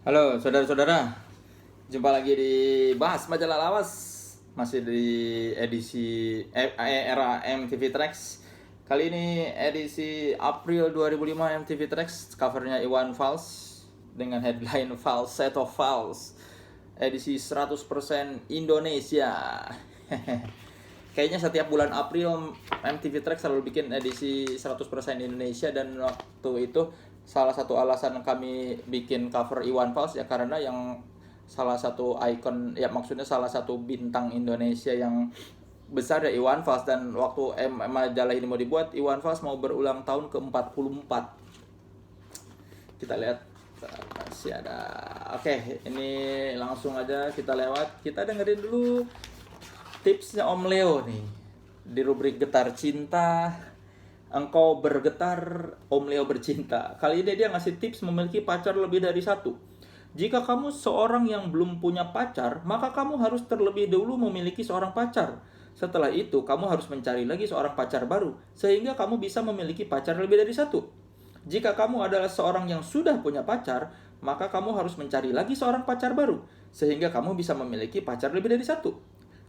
Halo saudara-saudara, jumpa lagi di Bahas Majalah Lawas. Masih di edisi era MTV Tracks. Kali ini edisi April 2005 MTV Tracks. Covernya Iwan Fals dengan headline Falsetto Fals. Edisi 100% Indonesia. Kayaknya setiap bulan April MTV Tracks selalu bikin edisi 100% Indonesia. Dan waktu itu salah satu alasan kami bikin cover Iwan Fals ya karena yang salah satu ikon, ya maksudnya salah satu bintang Indonesia yang besar ya Iwan Fals. Dan waktu majalah ini mau dibuat, Iwan Fals mau berulang tahun ke-44. Kita lihat masih ada. Oke, ini langsung aja kita lewat. Kita dengerin dulu tipsnya Om Leo nih di rubrik Getar Cinta. Engkau bergetar, Om Leo bercinta. Kali ini dia ngasih tips memiliki pacar lebih dari satu. Jika kamu seorang yang belum punya pacar, maka kamu harus terlebih dahulu memiliki seorang pacar. Setelah itu, kamu harus mencari lagi seorang pacar baru, sehingga kamu bisa memiliki pacar lebih dari satu. Jika kamu adalah seorang yang sudah punya pacar, maka kamu harus mencari lagi seorang pacar baru, sehingga kamu bisa memiliki pacar lebih dari satu.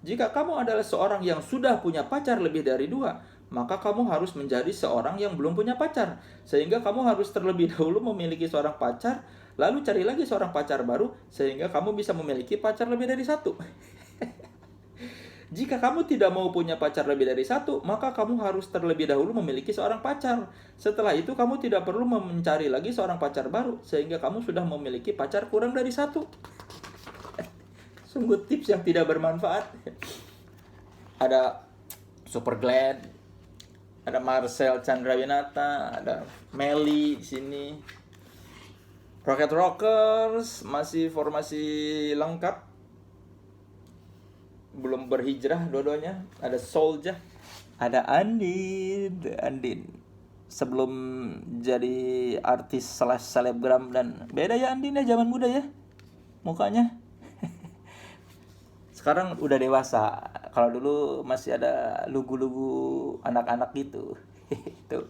Jika kamu adalah seorang yang sudah punya pacar lebih dari dua, maka kamu harus menjadi seorang yang belum punya pacar. Sehingga kamu harus terlebih dahulu memiliki seorang pacar, lalu cari lagi seorang pacar baru, sehingga kamu bisa memiliki pacar lebih dari satu. Jika kamu tidak mau punya pacar lebih dari satu, maka kamu harus terlebih dahulu memiliki seorang pacar. Setelah itu kamu tidak perlu mencari lagi seorang pacar baru, sehingga kamu sudah memiliki pacar kurang dari satu. Sungguh tips yang tidak bermanfaat. Ada Super Glad, ada Marcel Chandrawinata, ada Meli di sini. Rocket Rockers masih formasi lengkap, belum berhijrah dua-duanya. Ada Soulja, ada Andin. Sebelum jadi artis slash selebgram, dan beda ya Andin ya, zaman muda ya mukanya. Sekarang udah dewasa. Kalau dulu masih ada lugu-lugu anak-anak gitu. Itu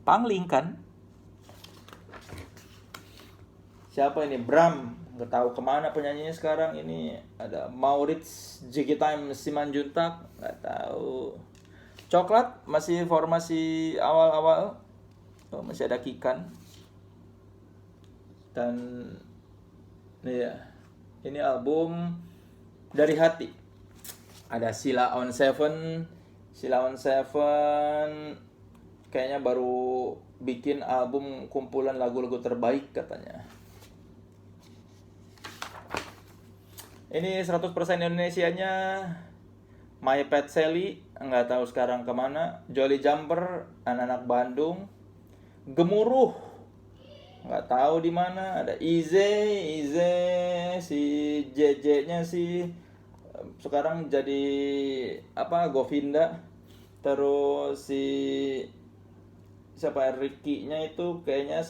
Pangling kan. Siapa ini? Bram. Nggak tahu kemana penyanyinya sekarang. Ini ada Maurits, Jiggy Time, Simanjuntak. Nggak tahu. Coklat masih formasi awal-awal. Oh, masih ada Kikan. Dan ini album Dari Hati. Ada Sheila on Seven kayaknya baru bikin album kumpulan lagu-lagu terbaik katanya. Ini 100% Indonesianya. My Pet Sally, nggak tahu sekarang kemana. Jolly Jumper, anak-anak Bandung. Gemuruh, nggak tahu di mana. Ada Ize si JJ-nya sih sekarang jadi Govinda. Terus si siapa Ricky-nya itu kayaknya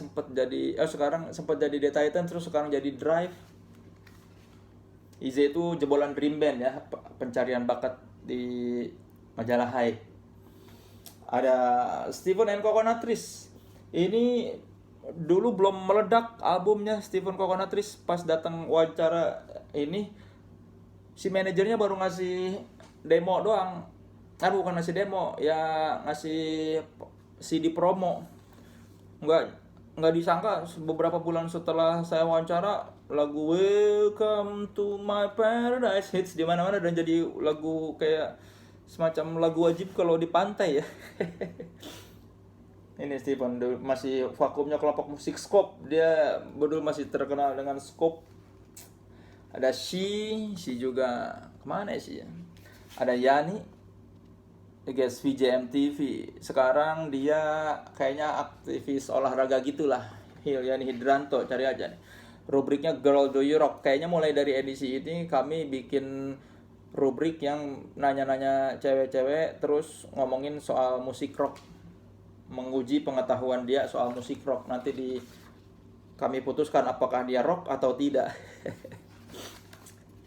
sekarang sempat jadi The Titan, terus sekarang jadi Drive. Ize itu jebolan Dream Band ya, pencarian bakat di majalah Hai. Ada Stephen and Coconutris. Ini dulu belum meledak albumnya Stephen Coconutris. Pas datang wawancara ini, si manajernya baru ngasih demo doang. Bukan ngasih demo, ya ngasih CD promo. Nggak disangka beberapa bulan setelah saya wawancara, lagu Welcome to My Paradise hits di mana-mana dan jadi lagu kayak semacam lagu wajib kalau di pantai ya. Ini Stephen masih vakumnya kelompok musik Scope. Dia dulu masih terkenal dengan Scope. Ada si juga kemana sih ya? Ada Yani, guys, VJ/MTV. Sekarang dia kayaknya aktivis olahraga gitulah. Yani Hidranto, cari aja nih. Rubriknya Girl Do You Rock. Kayaknya mulai dari edisi ini kami bikin rubrik yang nanya-nanya cewek-cewek terus ngomongin soal musik rock, menguji pengetahuan dia soal musik rock. Nanti kami putuskan apakah dia rock atau tidak.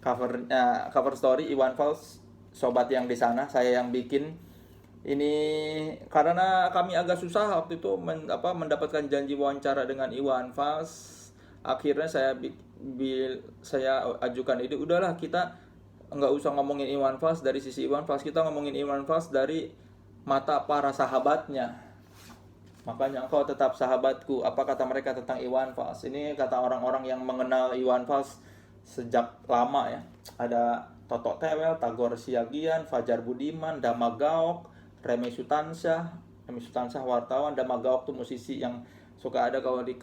Cover story Iwan Fals, sobat yang di sana, saya yang bikin. Ini karena kami agak susah waktu itu mendapatkan janji wawancara dengan Iwan Fals. Akhirnya saya saya ajukan ide, udahlah kita nggak usah ngomongin Iwan Fals dari sisi Iwan Fals, kita ngomongin Iwan Fals dari mata para sahabatnya. Makanya engkau tetap sahabatku. Apa kata mereka tentang Iwan Fals? Ini kata orang-orang yang mengenal Iwan Fals sejak lama ya. Ada Toto Tewel, Tagor Siagian, Fajar Budiman, Dama Gaok, Remy Sutansyah wartawan, Dama Gaok tuh musisi yang suka ada kalau di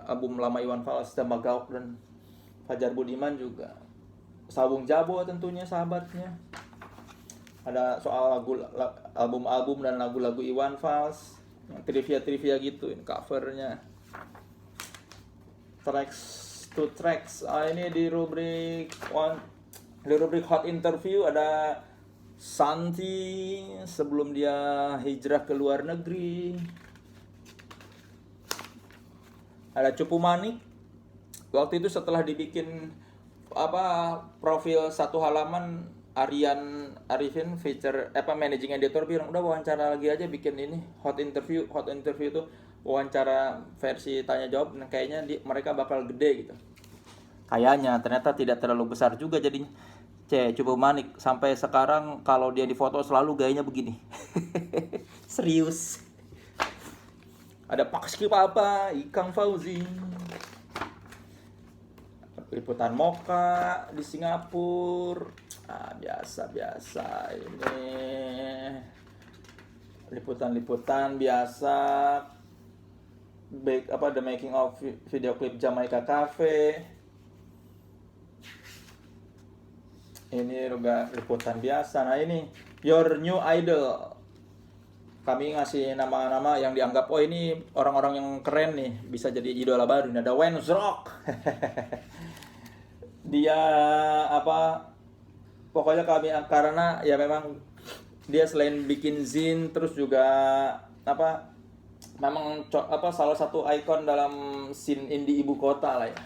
album lama Iwan Fals, Dama Gaok dan Fajar Budiman juga. Sawung Jabo tentunya sahabatnya. Ada soal album-album dan lagu-lagu Iwan Fals, trivia gitu, ini covernya. Tracks to tracks. Ini di rubrik Hot Interview ada Santi sebelum dia hijrah ke luar negeri. Ada Cupu Manik. Waktu itu setelah dibikin profil satu halaman, Arifin feature managing editor bilang udah wawancara lagi aja, bikin ini hot interview itu wawancara versi tanya jawab, nah, kayaknya mereka bakal gede gitu. Kayaknya ternyata tidak terlalu besar juga jadinya. Cupu Manik sampai sekarang kalau dia di foto selalu gayanya begini. Serius. Ada Pak Skipapa, Ikang Fauzi. Liputan Moka di Singapura. Biasa ini. Liputan biasa. The making of video clip Jamaica Cafe. Ini juga liputan biasa. Nah ini Your New Idol. Kami ngasih nama-nama yang dianggap ini orang-orang yang keren nih, bisa jadi idola baru. Ini ada Wayne Rock. Dia pokoknya kami, karena ya memang dia selain bikin zine terus juga memang salah satu ikon dalam scene indie ibu kota lah ya.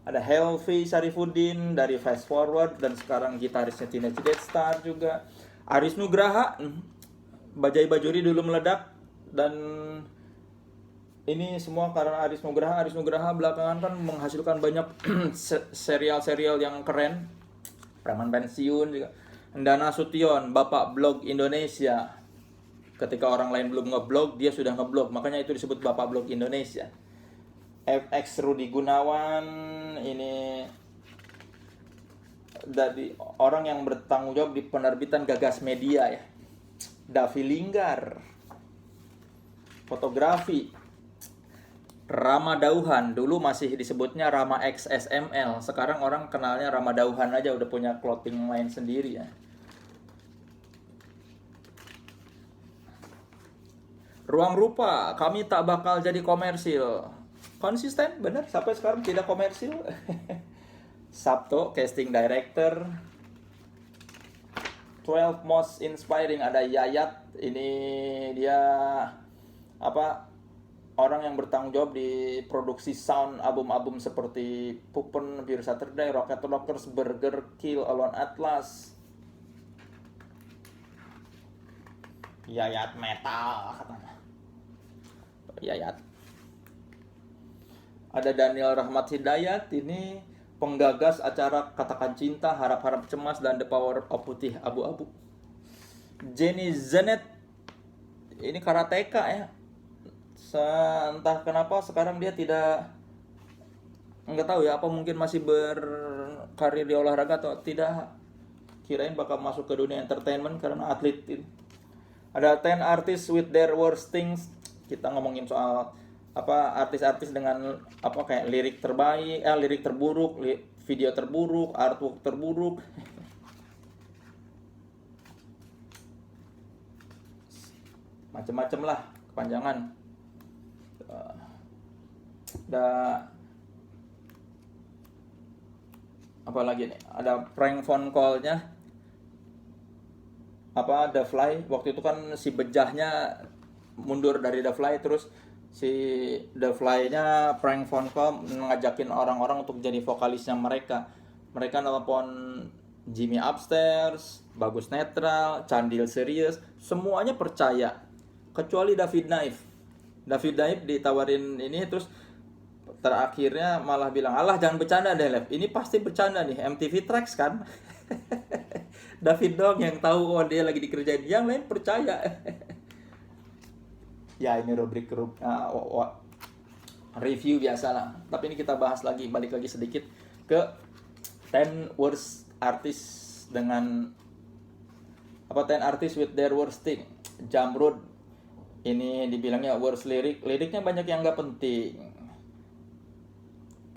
Ada Helvi Syarifuddin dari Fast Forward dan sekarang gitarisnya Teenage Death Star juga. Aris Nugraha, Bajai Bajuri dulu meledak, dan ini semua karena Aris Nugraha belakangan kan menghasilkan banyak serial-serial yang keren. Preman Pensiun juga. Ndana Sution, Bapak Blog Indonesia. Ketika orang lain belum ngeblog, dia sudah ngeblog, makanya itu disebut Bapak Blog Indonesia. FX Rudi Gunawan, ini dari orang yang bertanggung jawab di penerbitan Gagas Media ya. Davi Linggar, fotografi. Rama Dauhan, dulu masih disebutnya Rama XSML, sekarang orang kenalnya Rama Dauhan aja, udah punya clothing line sendiri ya. Ruang Rupa, kami tak bakal jadi komersil. Konsisten, bener, sampai sekarang tidak komersil. Sabto, casting director. 12 Most Inspiring, ada Yayat, ini dia orang yang bertanggung jawab di produksi sound album-album seperti Pupen, Pure Saturday, Rocket Rockers, Burger Kill, Alone Atlas. Yayat metal katanya. Yayat. Ada Daniel Rahmat Hidayat, ini penggagas acara Katakan Cinta, Harap-Harap Cemas, dan The Power of Putih Abu-Abu. Jenny Zenet, ini karateka ya. Entah kenapa sekarang dia nggak tahu ya, apa mungkin masih berkarir di olahraga atau tidak. Kirain bakal masuk ke dunia entertainment karena atlet ini. Ada 10 Artists with Their Worst Things. Kita ngomongin soal artis-artis dengan kayak lirik terbaik, lirik terburuk, video terburuk, artwork terburuk. Macem-macem lah, kepanjangan. Ada apa lagi nih? Ada prank phone call-nya. The Fly, waktu itu kan si bejahnya mundur dari The Fly, terus si The Fly-nya prank phone call ngajakin orang-orang untuk jadi vokalisnya mereka. Mereka nelpon Jimmy Upstairs, Bagus Netral, Candil Serius, semuanya percaya kecuali David Naif. David Naif ditawarin ini, terus terakhirnya malah bilang, alah jangan bercanda deh Lev, ini pasti bercanda nih, MTV Tracks kan. David dong yang tahu oh dia lagi dikerjain, yang lain percaya. Ya ini rubrik review biasa lah, tapi ini kita bahas lagi, balik lagi sedikit ke 10 worst artist dengan 10 artist with their worst thing. Jamrud ini dibilangnya worst liriknya banyak yang nggak penting,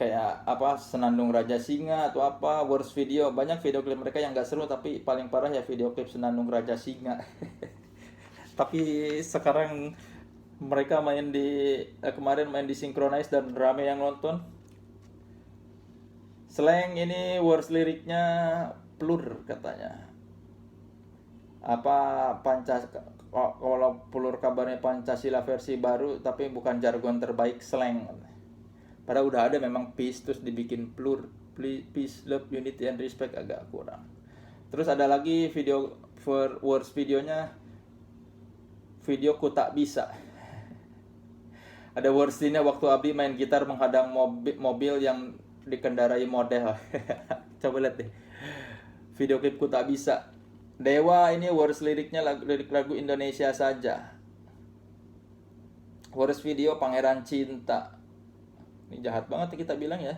kayak Senandung Raja Singa atau worst video, banyak video klip mereka yang nggak seru, tapi paling parah ya video klip Senandung Raja Singa. Tapi sekarang mereka kemarin main di Synchronize dan rame yang nonton. Slang ini worst liriknya Plur katanya. Kalau Plur kabarnya Pancasila versi baru, tapi bukan jargon terbaik slang. Padahal udah ada memang peace, terus dibikin Plur, peace, love, unity, and respect, agak kurang. Terus ada lagi worst videonya, video Ku Tak Bisa. Ada worst scene-nya waktu Abi main gitar menghadang mobil yang dikendarai model. Coba lihat deh video klip Ku Tak Bisa. Dewa ini worst liriknya lirik lagu Indonesia Saja. Worst video Pangeran Cinta. Ini jahat banget kita bilang ya.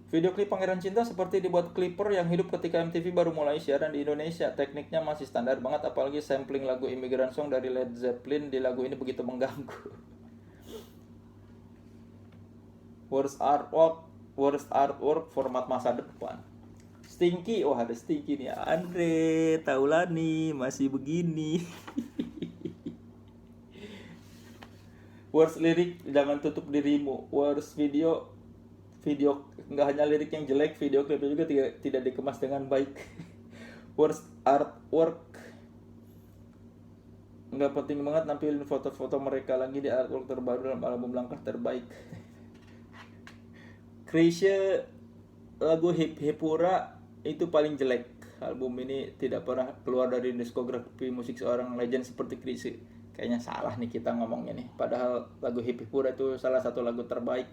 Video klip Pangeran Cinta seperti dibuat clipper yang hidup ketika MTV baru mulai siaran di Indonesia. Tekniknya masih standar banget, apalagi sampling lagu Immigrant Song dari Led Zeppelin di lagu ini begitu mengganggu. Worst artwork format masa depan. Stinky, ada Stinky nih. Andre Taulani masih begini. Worst lirik Jangan Tutup Dirimu. Worst video nggak hanya lirik yang jelek, video klipnya juga tidak dikemas dengan baik. Worst artwork, nggak penting banget nampilin foto-foto mereka lagi di artwork terbaru dalam album Langkah Terbaik. Krisya lagu Hip Hipura itu paling jelek. Album ini tidak pernah keluar dari diskografi musik seorang legend seperti Krisya. Kayaknya salah nih kita ngomongnya nih, padahal lagu Hip Hipura itu salah satu lagu terbaik.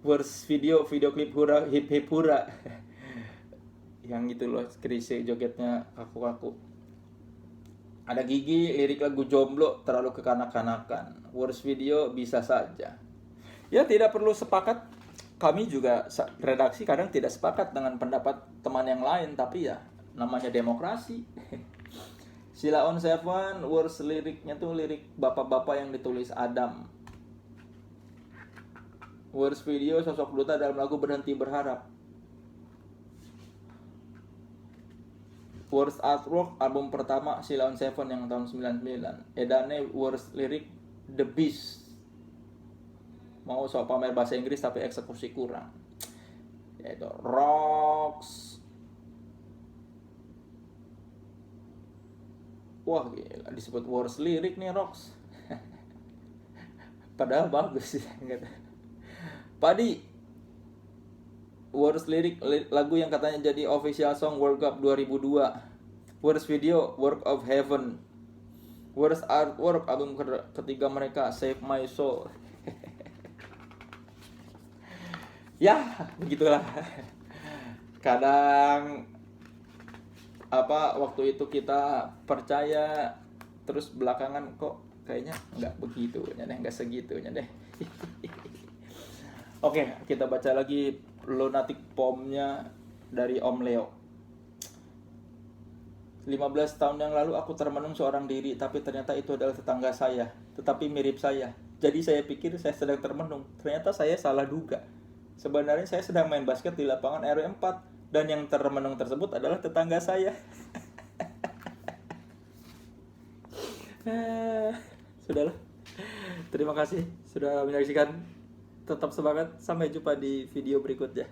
Worst video klip Hip Hipura. Yang itu loh, Krisya jogetnya kaku-kaku. Ada Gigi, lirik lagu Jomblo terlalu kekanak-kanakan. Worst video Bisa Saja. Ya tidak perlu sepakat. Kami juga redaksi kadang tidak sepakat dengan pendapat teman yang lain, tapi ya namanya demokrasi. Sheila on 7, worst liriknya tuh lirik bapak-bapak yang ditulis Adam. Worst video sosok duta dalam lagu Berhenti Berharap. Worst artwork album pertama Sheila on 7 yang tahun 99. Edane worst lirik The Beast. Mau sok pamer bahasa Inggris tapi eksekusi kurang. Yaitu Rocks. Wah gila, disebut worst lirik nih Rocks. Padahal bagus sih. Padi, worst lirik lagu yang katanya jadi official song World Cup 2002. Worst video Work of Heaven. Worst artwork album ketiga mereka Save My Soul. Ya begitulah. Kadang waktu itu kita percaya, terus belakangan kok kayaknya nggak begitunya deh, nggak segitunya deh. Oke, kita baca lagi Lunatic Poem-nya dari Om Leo. 15 tahun yang lalu aku termenung seorang diri, tapi ternyata itu adalah tetangga saya, tetapi mirip saya. Jadi saya pikir saya sedang termenung, ternyata saya salah duga. Sebenarnya saya sedang main basket di lapangan RW 4 dan yang termenung tersebut adalah tetangga saya. Sudahlah. Terima kasih sudah menyaksikan. Tetap semangat. Sampai jumpa di video berikutnya.